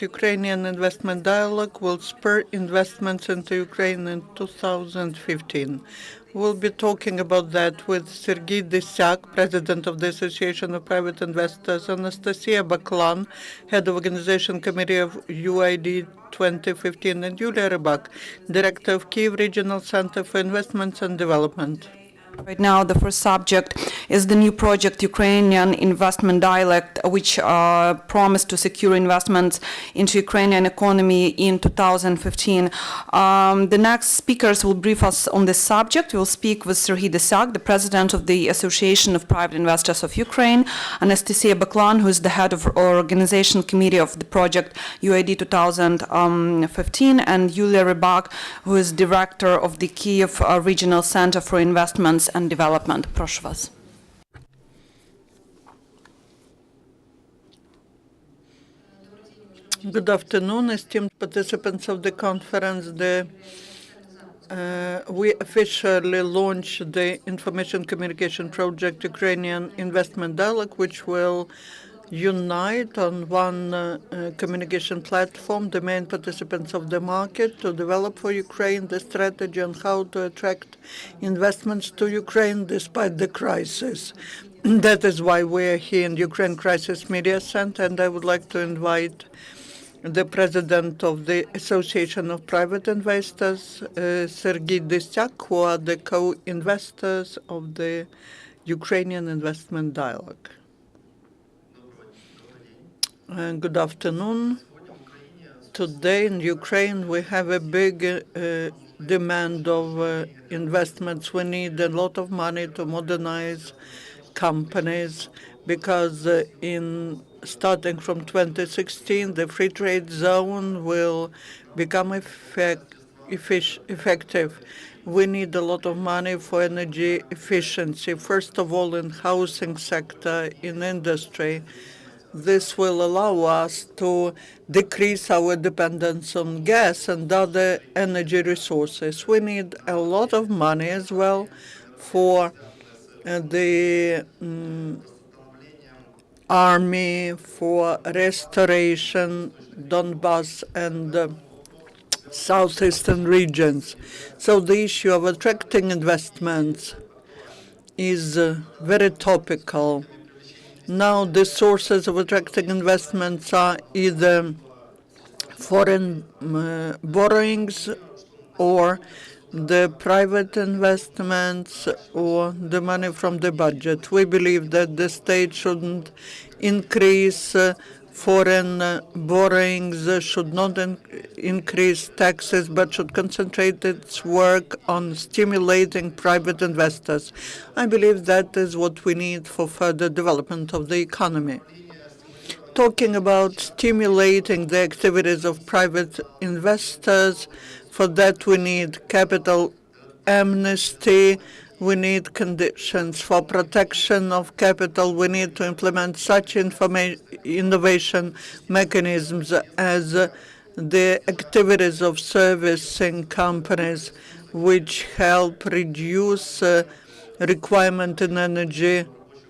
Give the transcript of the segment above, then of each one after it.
Ukrainian investment dialogue will spur investments into Ukraine in 2015. We'll be talking about that with Sergiy Desiak, President of the Association of Private Investors, Anastasiya Baklan, Head of Organization Committee of UID 2015, and Yulia Rybak, Director of Kyiv Regional Center for Investments and Development. Right now, the first subject is the new project, Ukrainian investment dialogue, which promised to secure investments into Ukrainian economy in 2015. The next speakers will brief us on this subject. We'll speak with Sergiy Desiak, the president of the Association of Private Investors of Ukraine, Anastasiya Baklan, who is the head of organization committee of the project UID 2015, and Yulia Rybak, who is director of the Kyiv Regional Center for Investments and Development. Прошу вас. Good afternoon, esteemed participants of the conference. We officially launched the information communication project Ukrainian Investment Dialogue, which will unite on one communication platform the main participants of the market to develop for Ukraine the strategy on how to attract investments to Ukraine despite the crisis. That is why we are here in Ukraine Crisis Media Center, and I would like to invite the president of the Association of Private Investors, Sergiy Desiak, who are the co-investors of the Ukrainian Investment Dialogue. Good afternoon. Today in Ukraine, we have a big demand of investments. We need a lot of money to modernize companies because starting from 2016, the free trade zone will become effective. We need a lot of money for energy efficiency, first of all in housing sector, in industry. This will allow us to decrease our dependence on gas and other energy resources. We need a lot of money as well for the army, for restoration, Donbass and southeastern regions. So the issue of attracting investments is very topical. Now the sources of attracting investments are either foreign borrowings or the private investments or the money from the budget. We believe that the state shouldn't increase foreign borrowings, should not increase taxes, but should concentrate its work on stimulating private investors. I believe that is what we need for further development of the economy. Talking about stimulating the activities of private investors, for that we need capital amnesty, we need conditions for protection of capital, we need to implement such innovation mechanisms as the activities of servicing companies which help reduce requirement in energy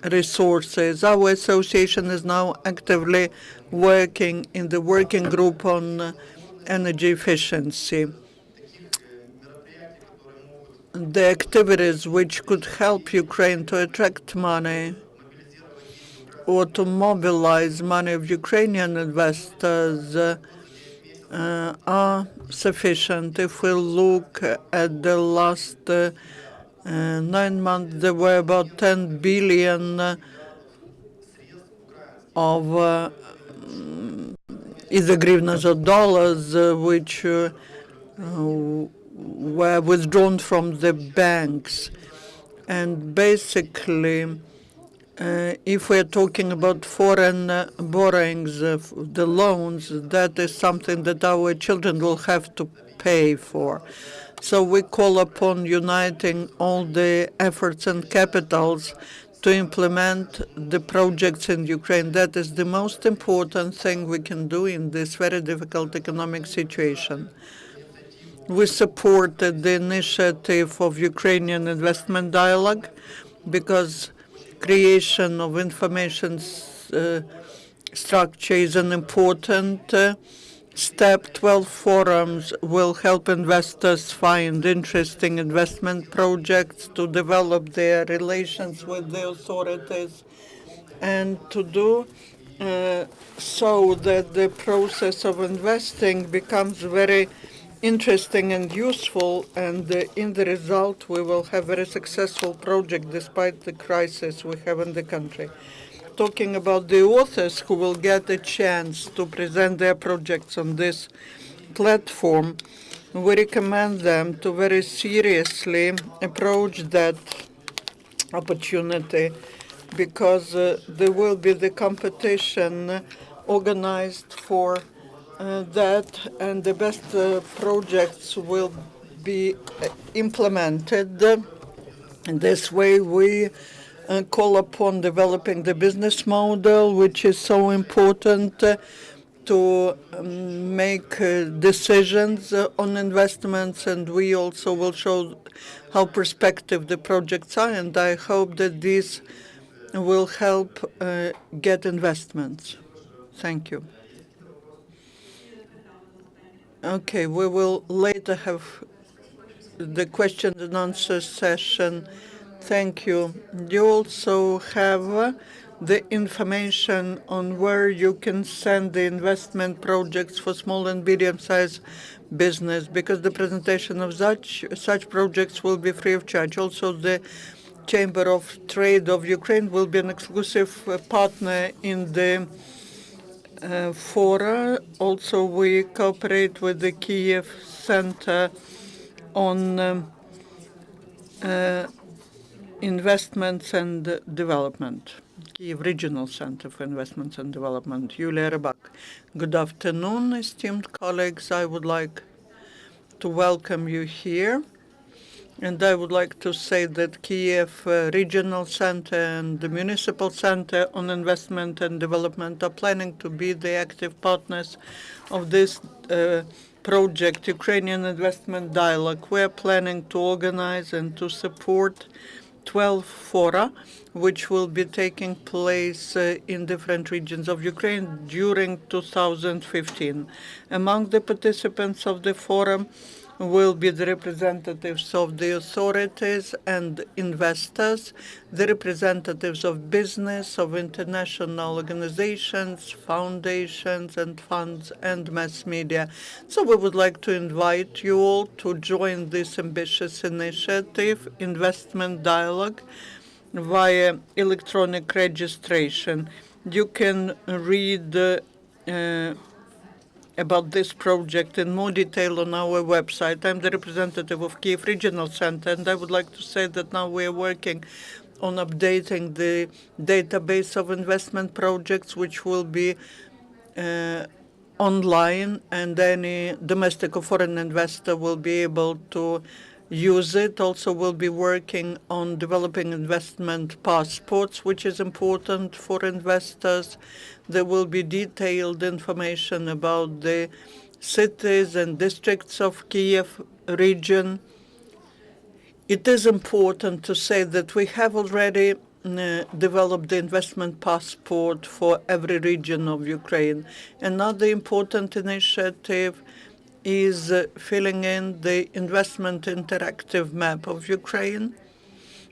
resources. Our association is now actively working in the working group on energy efficiency. The activities which could help Ukraine to attract money or to mobilize money of Ukrainian investors are sufficient. If we look at the last 9 months, there were about 10 billion of either hryvnias or dollars which were withdrawn from the banks. And basically, if we're talking about foreign borrowings, the loans, that is something that our children will have to pay for. So we call upon uniting all the efforts and capitals to implement the projects in Ukraine. That is the most important thing we can do in this very difficult economic situation. We supported the initiative of Ukrainian Investment Dialogue because creation of information structure is an important step. 12 forums will help investors find interesting investment projects to develop their relations with the authorities and to do so that the process of investing becomes very interesting and useful, and in the result we will have a very successful project despite the crisis we have in the country. Talking about the authors who will get a chance to present their projects on this platform, we recommend them to very seriously approach that opportunity, because there will be the competition organized for that, and the best projects will be implemented. In this way, we call upon developing the business model, which is so important to make decisions on investments, and we also will show how prospective the projects are, and I hope that this will help get investments. Thank you. Okay, we will later have the question and answer session. Thank you. You also have the information on where you can send the investment projects for small and medium-sized business, because the presentation of such projects will be free of charge. Also, the Chamber of Trade of Ukraine will be an exclusive partner in the fora. Also, we cooperate with the Kyiv Center on investments and development, Kyiv Regional Center for Investments and Development. Yulia Rybak. Good afternoon, esteemed colleagues. I would like to welcome you here. And I would like to say that Kyiv Regional Center and the Municipal Center on Investment and Development are planning to be the active partners of this project, Ukrainian Investment Dialogue. We are planning to organize and to support 12 fora, which will be taking place in different regions of Ukraine during 2015. Among the participants of the forum will be the representatives of the authorities and investors, the representatives of business, of international organizations, foundations and funds, and mass media. So we would like to invite you all to join this ambitious initiative, Investment Dialogue, via electronic registration. You can read about this project in more detail on our website. I'm the representative of Kyiv Regional Center, and I would like to say that now we are working on updating the database of investment projects, which will be online, and any domestic or foreign investor will be able to use it. Also, we'll be working on developing investment passports, which is important for investors. There will be detailed information about the cities and districts of Kyiv region. It is important to say that we have already developed the investment passport for every region of Ukraine. Another important initiative is filling in the investment interactive map of Ukraine,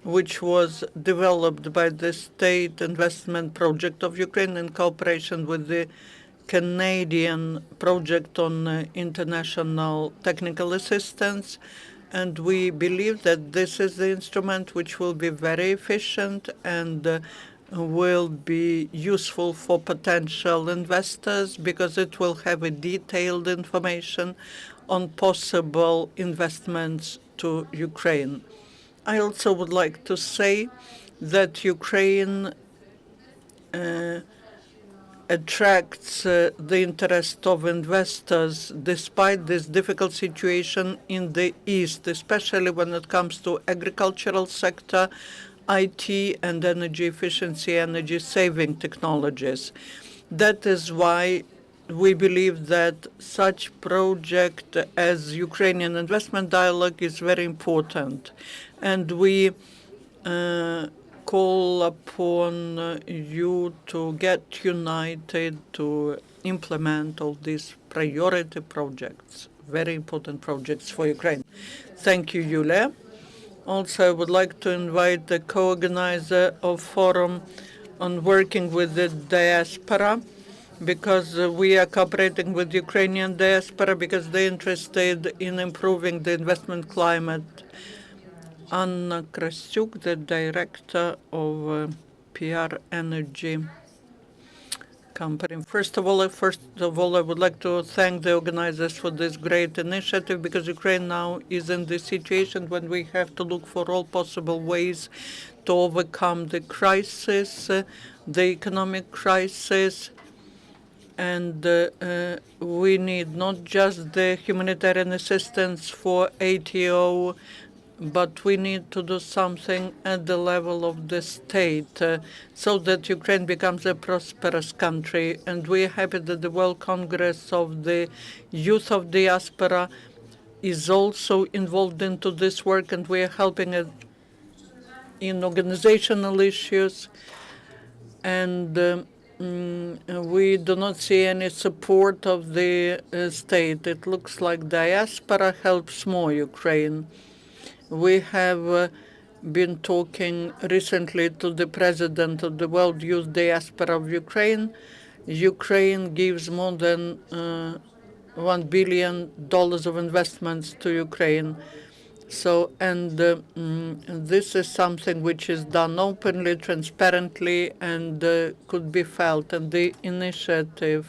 which was developed by the State Investment Project of Ukraine in cooperation with the Canadian Project on International Technical Assistance. And we believe that this is the instrument which will be very efficient and will be useful for potential investors, because it will have a detailed information on possible investments to Ukraine. I also would like to say that Ukraine attracts the interest of investors despite this difficult situation in the East, especially when it comes to agricultural sector, IT and energy efficiency, energy saving technologies. That is why we believe that such project as Ukrainian Investment Dialogue is very important. And we call upon you to get united to implement all these priority projects, very important projects for Ukraine. Thank you, Yulia. Also, I would like to invite the co-organizer of Forum on Working with the Diaspora, because we are cooperating with Ukrainian diaspora because they're interested in improving the investment climate. Anna Krasyuk, the director of PR Energy company. First of all, I would like to thank the organizers for this great initiative, because Ukraine now is in the situation when we have to look for all possible ways to overcome the crisis, the economic crisis, and we need not just the humanitarian assistance for ATO, but we need to do something at the level of the state so that Ukraine becomes a prosperous country. And we are happy that the World Congress of the Youth of Diaspora is also involved into this work, and we are helping it in organizational issues. And we do not see any support of the state. It looks like diaspora helps more Ukraine. We have been talking recently to the president of the World Youth Diaspora of Ukraine. Ukraine gives more than $1 billion of investments to Ukraine. So, and this is something which is done openly, transparently, and could be felt. And the initiative,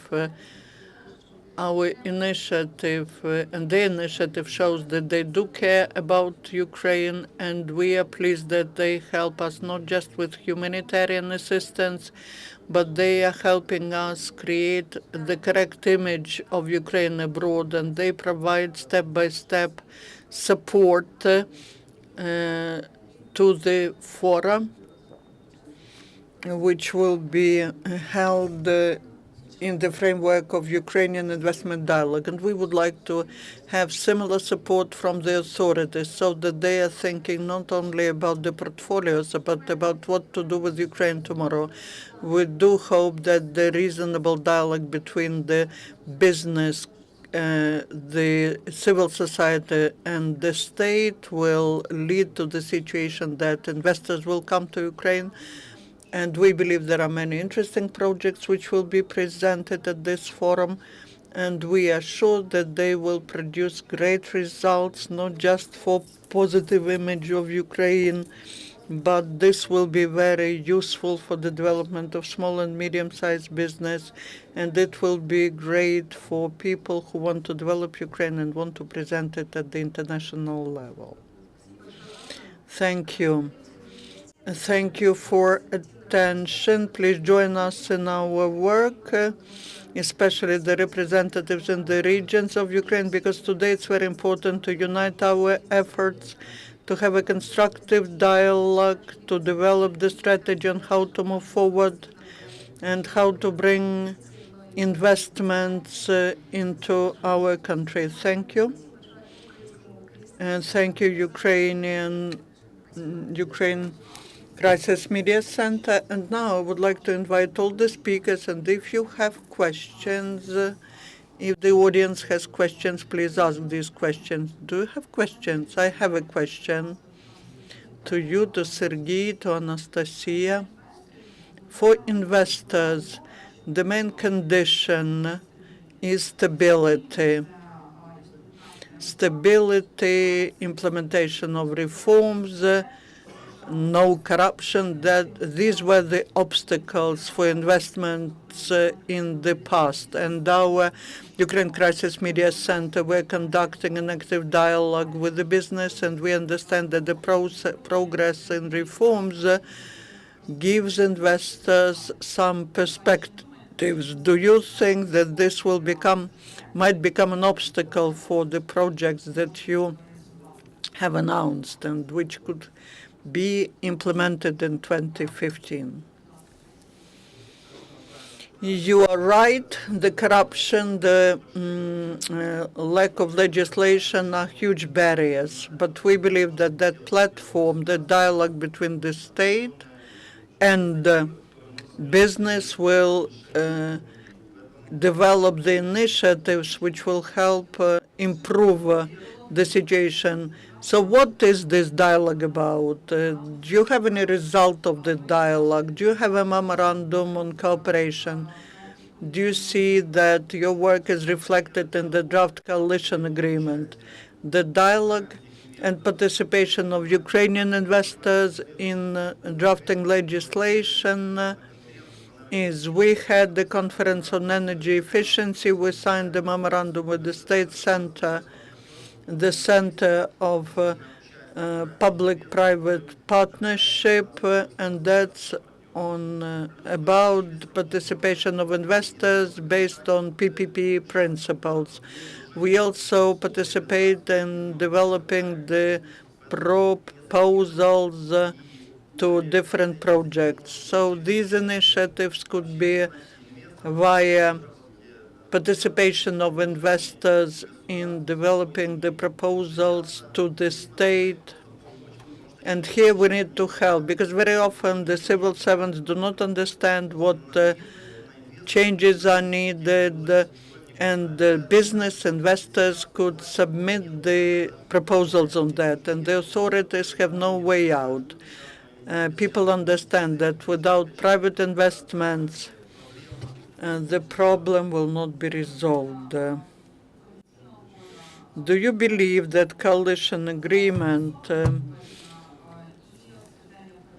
our initiative, and the initiative shows that they do care about Ukraine, and we are pleased that they help us not just with humanitarian assistance, but they are helping us create the correct image of Ukraine abroad, and they provide step-by-step support to the forum, which will be held in the framework of Ukrainian investment dialogue. And we would like to have similar support from the authorities so that they are thinking not only about the portfolios, but about what to do with Ukraine tomorrow. We do hope that the reasonable dialogue between the business, the civil society, and the state will lead to the situation that investors will come to Ukraine. And we believe there are many interesting projects which will be presented at this forum, and we are sure that they will produce great results, not just for positive image of Ukraine, but this will be very useful for the development of small and medium-sized business, and it will be great for people who want to develop Ukraine and want to present it at the international level. Thank you. Thank you for attention. Please join us in our work, especially the representatives in the regions of Ukraine, because today it's very important to unite our efforts, to have a constructive dialogue, to develop the strategy on how to move forward and how to bring investments into our country. Thank you. And thank you, Ukraine Crisis Media Center. And now I would like to invite all the speakers, and if you have questions, if the audience has questions, please ask these questions. Do you have questions? I have a question to you, to Sergiy, to Anastasiya. For investors, the main condition is stability. Stability, implementation of reforms, no corruption. That these were the obstacles for investments in the past. And our Ukraine Crisis Media Center, we're conducting an active dialogue with the business, and we understand that the progress in reforms gives investors some perspectives. Do you think that this will might become an obstacle for the projects that you have announced and which could be implemented in 2015? You are right. The corruption, the lack of legislation are huge barriers. But we believe that that platform, the dialogue between the state and business will develop the initiatives which will help improve the situation. So what is this dialogue about? Do you have any result of the dialogue? Do you have a memorandum on cooperation? Do you see that your work is reflected in the draft coalition agreement? The dialogue and participation of Ukrainian investors in drafting legislation is we had the conference on energy efficiency. We signed the memorandum with the State Center, the Center of Public-Private Partnership, and that's on about participation of investors based on PPP principles. We also participate in developing the proposals to different projects. So these initiatives could be via participation of investors in developing the proposals to the state. And here we need to help, because very often the civil servants do not understand what changes are needed, and the business investors could submit the proposals on that, and the authorities have no way out. People understand that without private investments, the problem will not be resolved. Do you believe that coalition agreement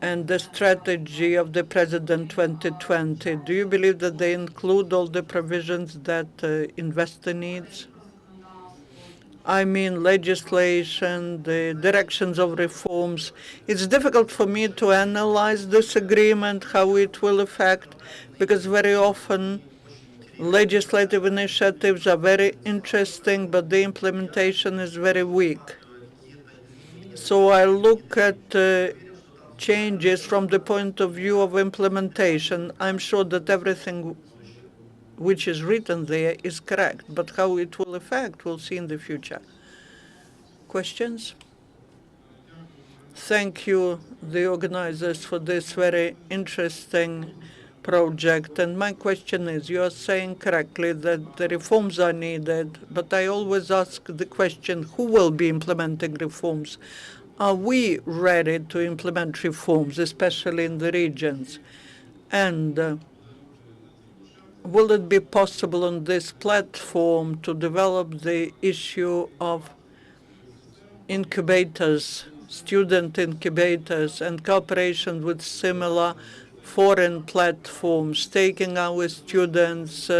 and the strategy of the President 2020, do you believe that they include all the provisions that investor needs? I mean legislation, the directions of reforms. It's difficult for me to analyze this agreement, how it will affect, because very often legislative initiatives are very interesting, but the implementation is very weak. So I look at changes from the point of view of implementation. I'm sure that everything which is written there is correct, but how it will affect, we'll see in the future. Questions? Thank you, the organizers, for this very interesting project. And my question is, you are saying correctly that the reforms are needed, but I always ask the question, who will be implementing reforms? Are we ready to implement reforms, especially in the regions? And will it be possible on this platform to develop the issue of incubators, student incubators, and cooperation with similar foreign platforms, taking our students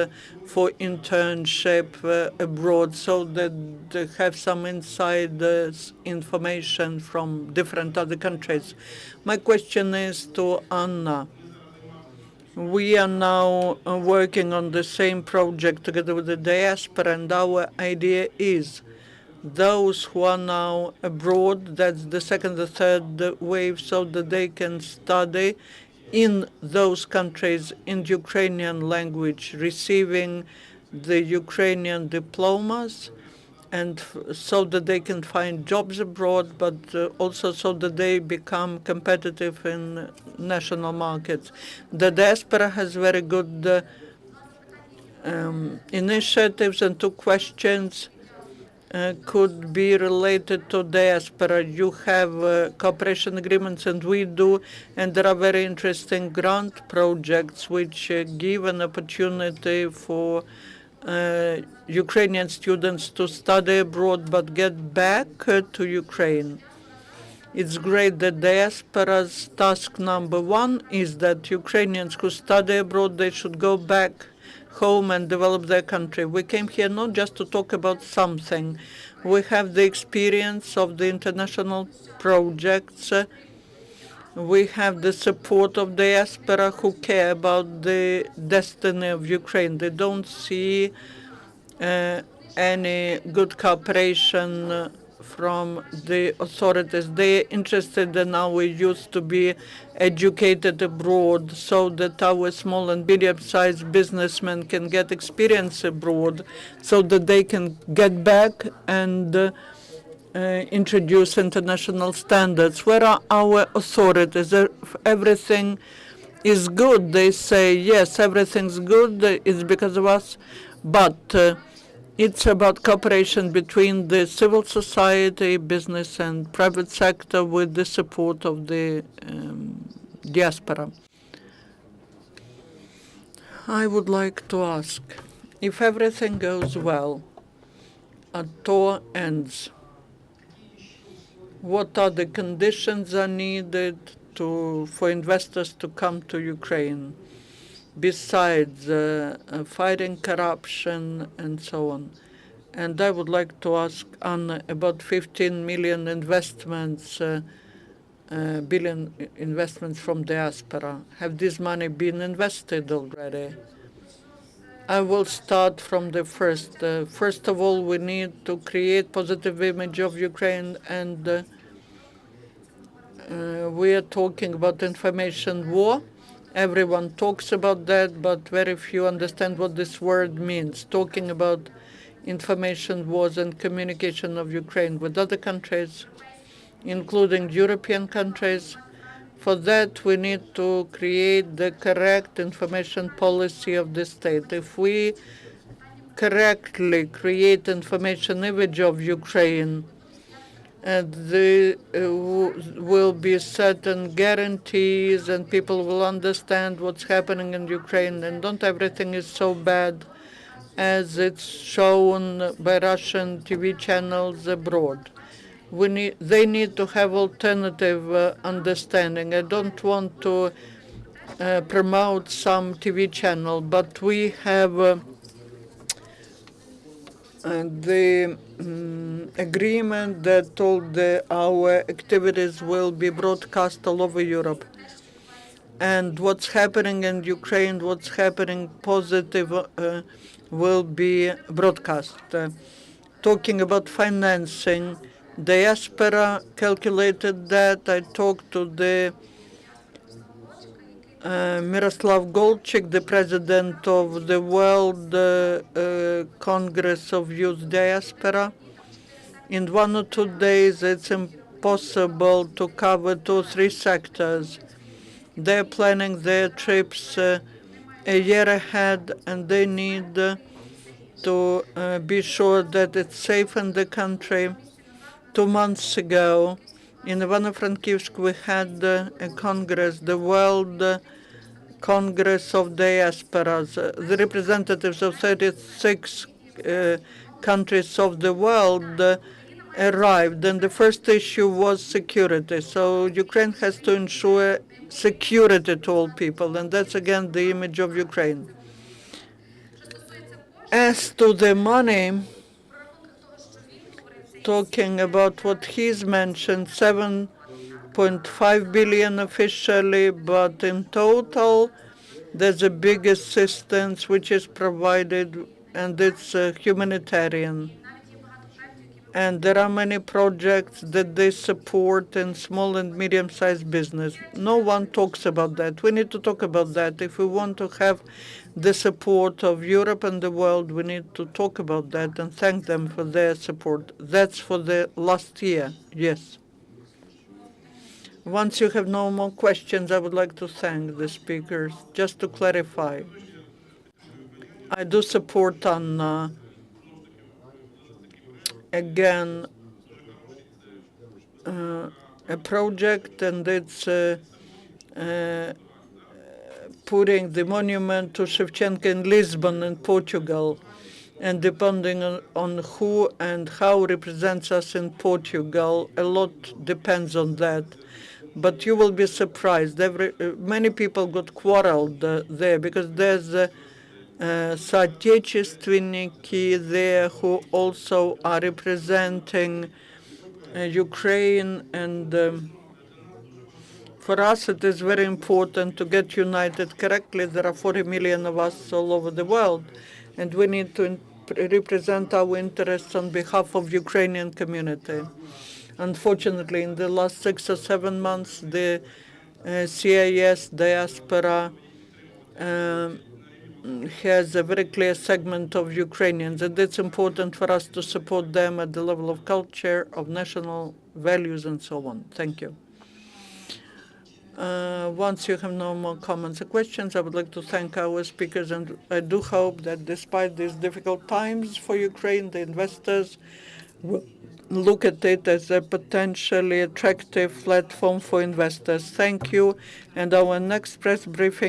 for internship abroad so that they have some inside information from different other countries? My question is to Anna. We are now working on the same project together with the diaspora, and our idea is those who are now abroad, that's the second or third wave, so that they can study in those countries in Ukrainian language, receiving the Ukrainian diplomas, and so that they can find jobs abroad, but also so that they become competitive in national markets. The diaspora has very good initiatives, and two questions could be related to diaspora. You have cooperation agreements, and we do, and there are very interesting grant projects which give an opportunity for Ukrainian students to study abroad but get back to Ukraine. It's great that diaspora's task number one is that Ukrainians who study abroad, they should go back home and develop their country. We came here not just to talk about something. We have the experience of the international projects. We have the support of diaspora who care about the destiny of Ukraine. They don't see any good cooperation from the authorities. They're interested in our youth to be educated abroad so that our small and medium-sized businessmen can get experience abroad so that they can get back and introduce international standards. Where are our authorities? Everything is good. They say, yes, everything's good, it's because of us, but it's about cooperation between the civil society, business, and private sector with the support of the diaspora. I would like to ask, if everything goes well, a tour ends, what are the conditions are needed for investors to come to Ukraine, besides fighting corruption and so on? And I would like to ask Anna about 15 million investments, billion investments from diaspora. Have this money been invested already? I will start from the first. First of all, we need to create positive image of Ukraine, and we are talking about information war. Everyone talks about that, but very few understand what this word means. Talking about information wars and communication of Ukraine with other countries, including European countries. For that, we need to create the correct information policy of the state. If we correctly create information image of Ukraine, and there will be certain guarantees, and people will understand what's happening in Ukraine, and not everything is so bad as it's shown by Russian TV channels abroad. They need to have alternative understanding. I don't want to promote some TV channel, but we have the agreement that told our activities will be broadcast all over Europe. And what's happening in Ukraine, what's happening positive, will be broadcast. Talking about financing, diaspora calculated that. I talked to the Miroslav Golchik, the president of the World Congress of Youth Diaspora. In 1 or 2 days, it's impossible to cover 2 or 3 sectors. They're planning their trips a year ahead, and they need to be sure that it's safe in the country. 2 months ago, in Ivano-Frankivsk, we had a congress, the World Congress of Diasporas. The representatives of 36 countries of the world arrived, and the first issue was security. So Ukraine has to ensure security to all people, and that's again the image of Ukraine. As to the money, talking about what he's mentioned, 7.5 billion officially, but in total, there's a big assistance which is provided, and it's humanitarian. And there are many projects that they support in small and medium-sized business. No one talks about that. We need to talk about that. If we want to have the support of Europe and the world, we need to talk about that and thank them for their support. That's for the last year, yes. Once you have no more questions, I would like to thank the speakers. Just to clarify, I do support on again a project, and it's putting the monument to Shevchenko in Lisbon in Portugal. And depending on who and how represents us in Portugal, a lot depends on that. But you will be surprised. Many people got quarreled there because there's соотечественники there who also are representing Ukraine, and for us it is very important to get united correctly. There are 40 million of us all over the world, and we need to represent our interests on behalf of Ukrainian community. Unfortunately, in the last 6 or 7 months, the CIS diaspora has a very clear segment of Ukrainians, and it's important for us to support them at the level of culture, of national values, and so on. Thank you. Once you have no more comments or questions, I would like to thank our speakers, and I do hope that despite these difficult times for Ukraine, the investors will look at it as a potentially attractive platform for investors. Thank you, and our next press briefing